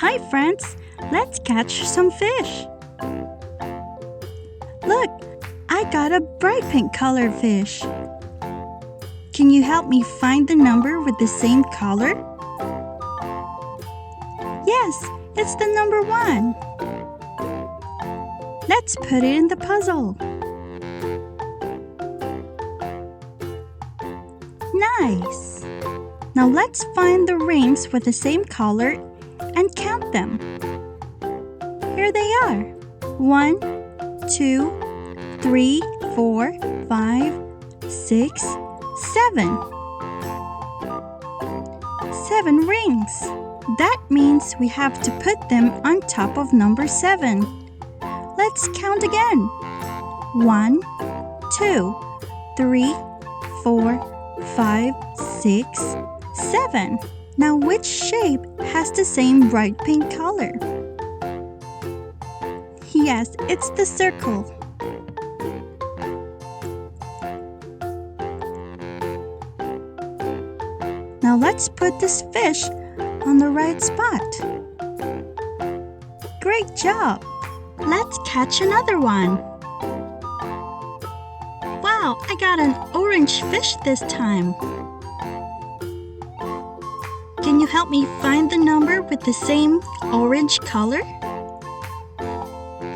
Hi friends, let's catch some fish. Look, I got a bright pink colored fish. Can you help me find the number with the same color? Yes, it's the number 1. Let's put it in the puzzle. Nice! Now let's find the rings with the same color and count them. Here they are. 1, 2, 3, 4, 5, 6, 7. 7 rings. That means we have to put them on top of number 7. Let's count again. 1, 2, 3, 4, 5, 6, 7. Now which shape has the same bright pink color? Yes, it's the circle. Now let's put this fish on the right spot. Great job! Let's catch another one. Wow, I got an orange fish this time. Can you help me find the number with the same orange color?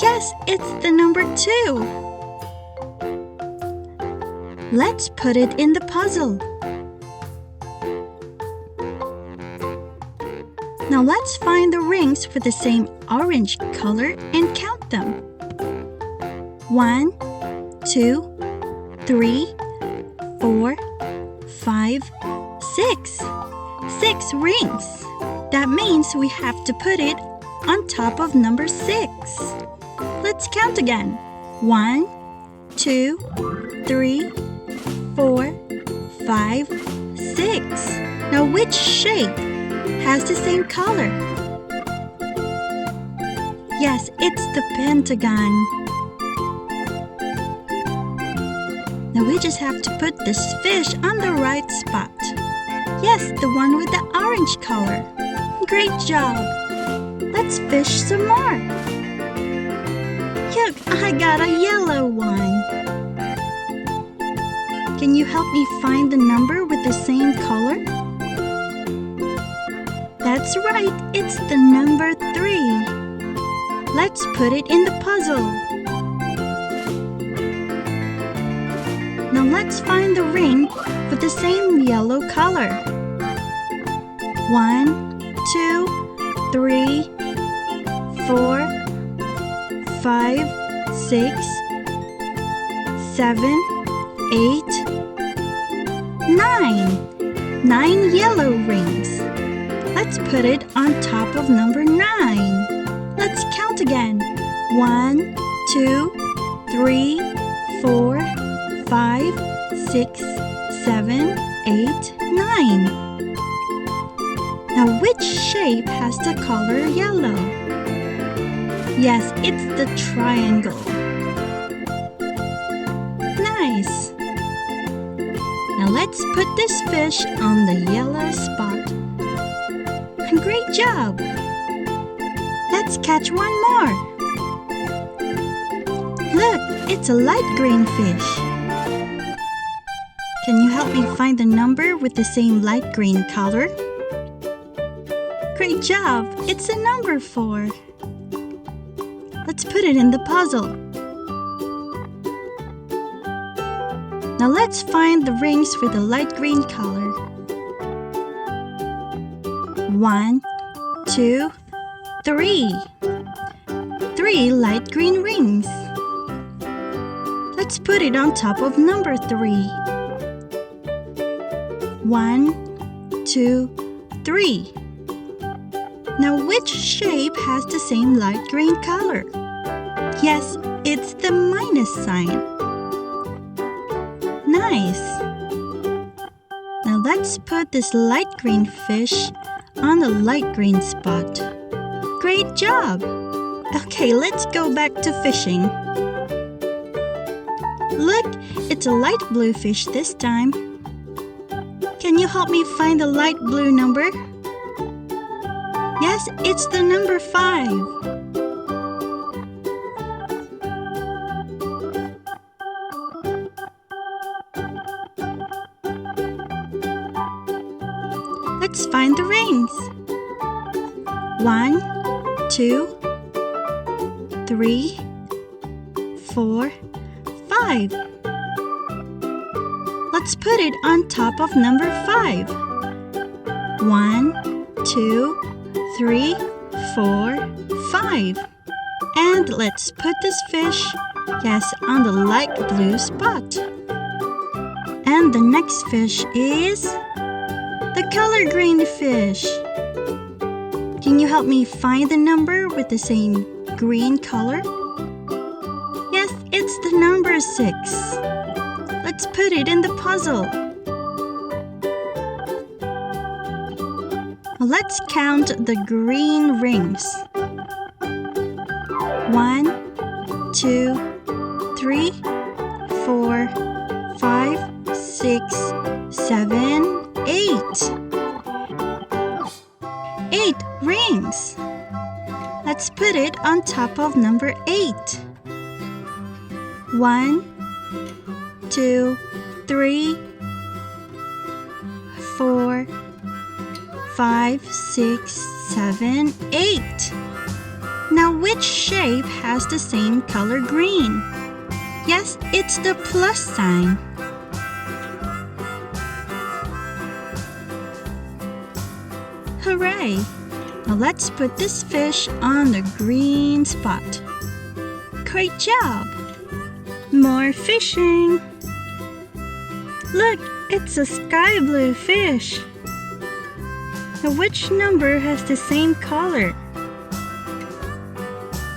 Yes, it's the number 2. Let's put it in the puzzle. Now let's find the rings with the same orange color and count them. 1, 2, 3, 4, 5, 6. 6 rings. That means we have to put it on top of number 6. Let's count again. 1, 2, 3, 4, 5, 6. Now which shape has the same color? Yes, it's the pentagon. Now we just have to put this fish on the right spot. Yes, the one with the orange color. Great job! Let's fish some more. Look, I got a yellow one. Can you help me find the number with the same color? That's right, it's the number 3. Let's put it in the puzzle. Now let's find the ring with the same yellow color. 1, 2, 3, 4, 5, 6, 7, 8, 9. 9 yellow rings. Let's put it on top of number 9. Let's count again. 1, 2, 3, 4, 5, 6, 7, 8, 9. Now which shape has the color yellow? Yes, it's the triangle. Nice! Now let's put this fish on the yellow spot. Great job! Let's catch one more. Look, it's a light green fish. Can you help me find the number with the same light green color? Great job! It's a number 4. Let's put it in the puzzle. Now let's find the rings with the light green color. 1, 2, 3. 3 light green rings. Let's put it on top of number 3. 1, 2, 3. Now which shape has the same light green color? Yes, it's the minus sign. Nice! Now let's put this light green fish on the light green spot. Great job! Okay, let's go back to fishing. Look, it's a light blue fish this time. Can you help me find the light blue number? Yes, it's the number 5. Let's find the rings. 1, 2, 3, 4, 5. Let's put it on top of number 5. 1, 2, 3, 4, 5. And let's put this fish, yes, on the light blue spot. And the next fish is the color green fish. Can you help me find the number with the same green color? Yes, it's the number 6. Let's put it in the puzzle. Let's count the green rings. 1, 2, 3, 4, 5, 6, 7, 8. 8 rings. Let's put it on top of number 8. 1, 2, 3, 4, 5, 6, 7, 8. Now which shape has the same color green? Yes, it's the plus sign. Hooray! Now let's put this fish on the green spot. Great job! More fishing! Look, it's a sky blue fish. Now which number has the same color?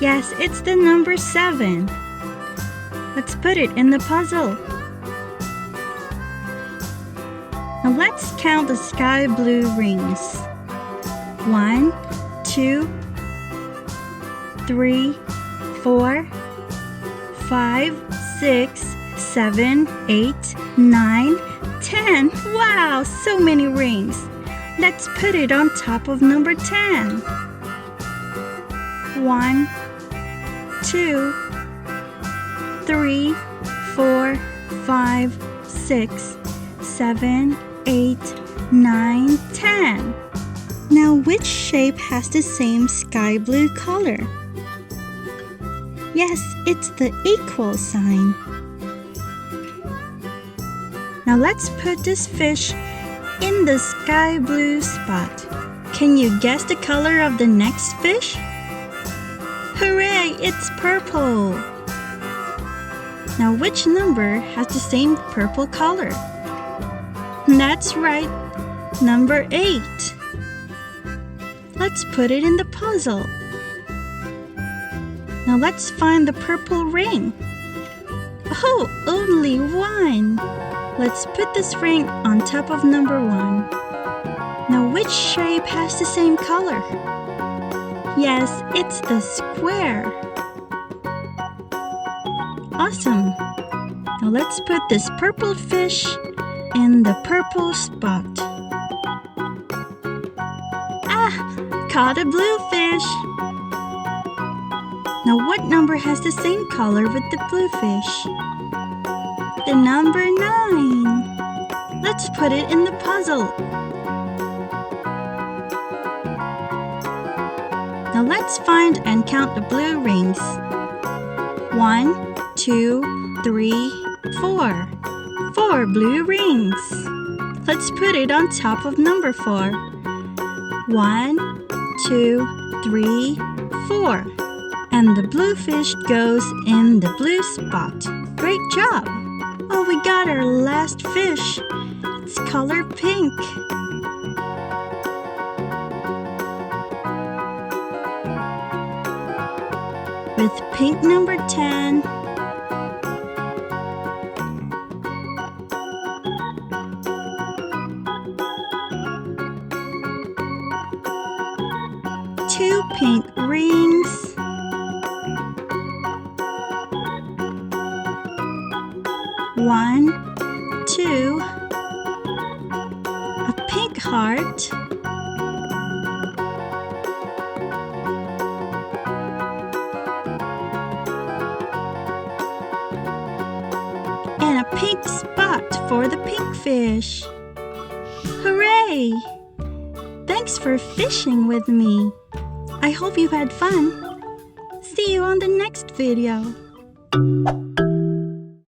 Yes, it's the number 7. Let's put it in the puzzle. Now let's count the sky blue rings. 1, 2, 3, 4, 5, 6, 7, 8, 9, 10. Wow, so many rings. Let's put it on top of number 10. 1, 2, 3, 4, 5, 6, 7, 8, 9, 10. Now which shape has the same sky blue color? Yes, it's the equal sign. Now let's put this fish in the sky blue spot. Can you guess the color of the next fish? Hooray, it's purple! Now which number has the same purple color? That's right, number 8. Let's put it in the puzzle. Now let's find the purple ring. Oh, only 1. Let's put this ring on top of number 1. Now which shape has the same color? Yes, it's the square. Awesome. Now let's put this purple fish in the purple spot. Caught a blue fish. Now what number has the same color with the blue fish? The number 9. Let's put it in the puzzle. Now let's find and count the blue rings. 1, 2, 3, 4. 4 blue rings. Let's put it on top of number 4. 1, 2, 3, 4. And the blue fish goes in the blue spot. Great job! Oh, we got our last fish. It's color pink. With pink number 10. Two pink rings. One, 2, a pink heart, pink spot for the pink fish. Hooray! Thanks for fishing with me. I hope you had fun. See you on the next video.